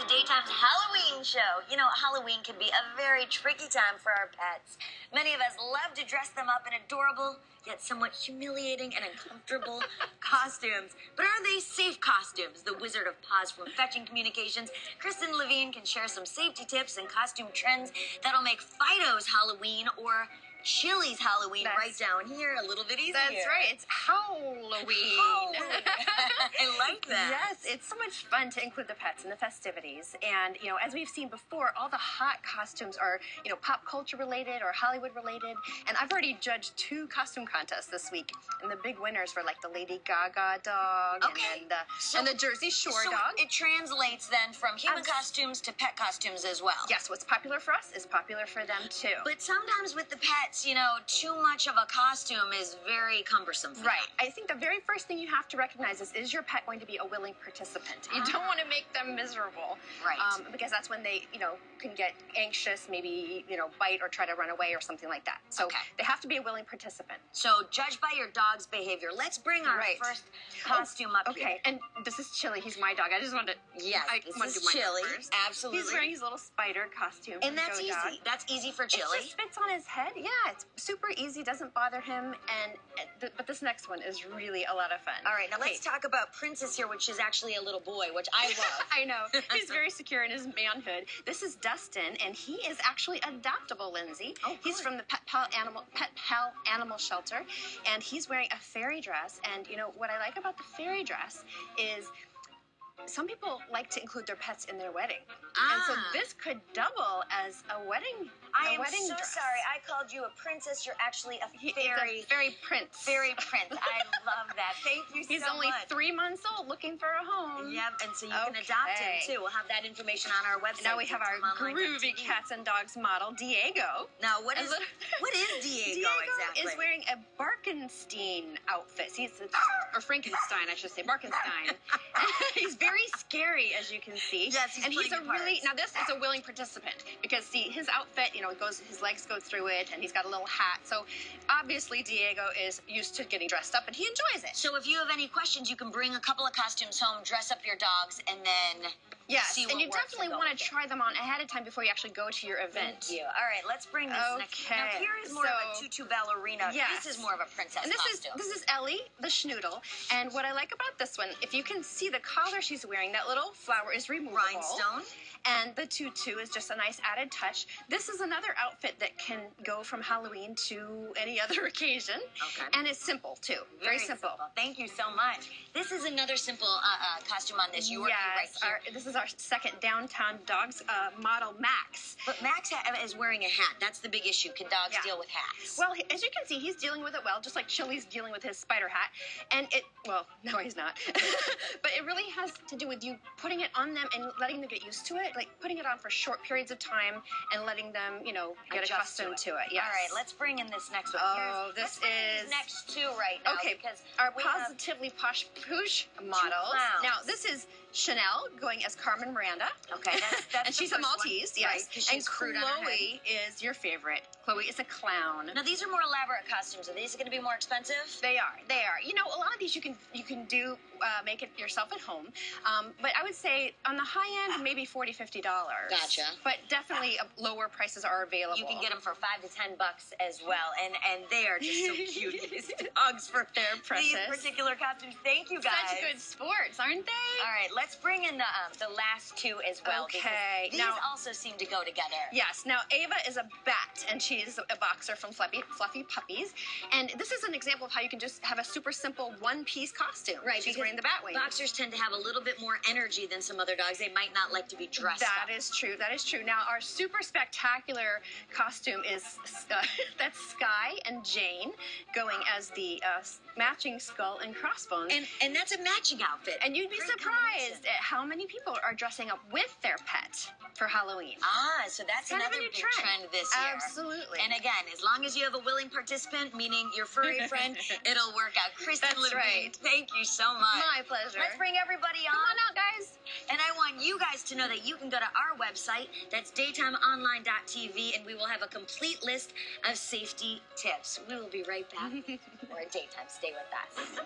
to Daytime's Halloween show. You know, Halloween can be a very tricky time for our pets. Many of us love to dress them up in adorable, yet somewhat humiliating and uncomfortable costumes. But are they safe costumes? The Wizard of Paws from Fetching Communications, Kristen Levine, can share some safety tips and costume trends that'll make Fido's Halloween or Chilly's Halloween right down here a little bit easier. That's right. It's howl-o-ween. I like that. Yes, it's so much fun to include the pets in the festivities. And, you know, as we've seen before, all the hot costumes are, you know, pop culture related or Hollywood related. And I've already judged 2 costume contests this week. And the big winners were like the Lady Gaga dog and the Jersey Shore dog. It translates then from human costumes to pet costumes as well. Yes, what's popular for us is popular for them too. But sometimes with the pets, you know, too much of a costume is very cumbersome for them. I think the very first thing you have to recognize is your pet going to be a willing participant? You don't want to make them miserable. Right. Because that's when they, you know, can get anxious, maybe, you know, bite or try to run away or something like that. So they have to be a willing participant. So judge by your dog's behavior. Let's bring our first costume up here. And this is Chilly. He's my dog. I just wanted to, this is Chilly. Absolutely. He's wearing his little spider costume. And that's easy. Dog. That's easy for Chilly. It just fits on his head. Yeah, it's super easy, doesn't bother him, but this next one is really a lot of fun. All right, now let's talk about Princess here, which is actually a little boy, which I love. I know. He's very secure in his manhood. This is Dustin, and he is actually adoptable, Lindsay. Oh, he's from the Pet Pal Animal Shelter, and he's wearing a fairy dress. And you know what I like about the fairy dress is some people like to include their pets in their wedding. And so this could double as a wedding dress. I am so sorry. I called you a princess. You're actually a fairy. Fairy prince. Fairy prince. I love that. Thank you so much. He's only 3 months old, looking for a home. Yep, and so you can adopt him, too. We'll have that information on our website. Now we have our groovy cats and dogs model, Diego. Now, what is Diego exactly? Is wearing a Barkenstein outfit. Or Frankenstein, I should say. Barkenstein. He's very scary, as you can see. Yes, he's now this is a willing participant because see his outfit, you know, his legs go through it, and he's got a little hat. So obviously Diego is used to getting dressed up, and he enjoys it. So if you have any questions, you can bring a couple of costumes home, dress up your dogs, and then see what and you definitely want to try them on ahead of time before you actually go to your event. Thank you. All right, let's bring this next. Now here is more of a tutu ballerina. Yes. This is more of a princess costume. This is Ellie, the schnoodle. And what I like about this one, if you can see the collar she's wearing, that little flower is removable. Rhinestone. And the tutu is just a nice added touch. This is another outfit that can go from Halloween to any other occasion. Okay. And it's simple, too. Very simple. Thank you so much. This is another simple costume on this. You are right here. This is our second Downtown Dogs model, Max. But Max is wearing a hat. That's the big issue. Can dogs deal with hats? Well, as you can see, he's dealing with it well, just like Chilly's dealing with his spider hat. And no, he's not. But it really has to do with you putting it on them and letting them get used to it. Like putting it on for short periods of time and letting them, you know, get accustomed to it. Yes. All right, let's bring in this next one. This is next 2 right now. Okay, because our Positively Posh Poosh models. Now, this is Chanel going as Carmen Miranda. Okay, that's and she's a Maltese, yes. Right, and Chloe is your favorite. Chloe is a clown. Now these are more elaborate costumes. Are these going to be more expensive? They are. You know, a lot of these you can do make it yourself at home. But I would say on the high end, maybe $40, $50. Gotcha. But definitely lower prices are available. You can get them for $5 to $10 as well, and they are just so cute. These dogs for their precious. These particular costumes. Thank you guys. Such good sports, aren't they? All right, let's bring in the last 2 as well. Okay. These also seem to go together. Yes. Now Ava is a bat, and she's a boxer from Fluffy Puppies. And this is an example of how you can just have a super simple one-piece costume. Right. She's wearing the bat wing. Boxers tend to have a little bit more energy than some other dogs. They might not like to be dressed up. That is true. That is true. Now, our super spectacular costume is that's Sky and Jane going as the matching skull and crossbones. And that's a matching outfit. And you'd be surprised at how many people are dressing up with their pet for Halloween. So that's another big trend this year. Absolutely. And again, as long as you have a willing participant, meaning your furry friend, it'll work out. Kristen Levine, thank you so much. My pleasure. Let's bring everybody on. Come on out, guys. And I want you guys to know that you can go to our website. That's daytimeonline.tv, and we will have a complete list of safety tips. We will be right back. We're at Daytime. Stay with us.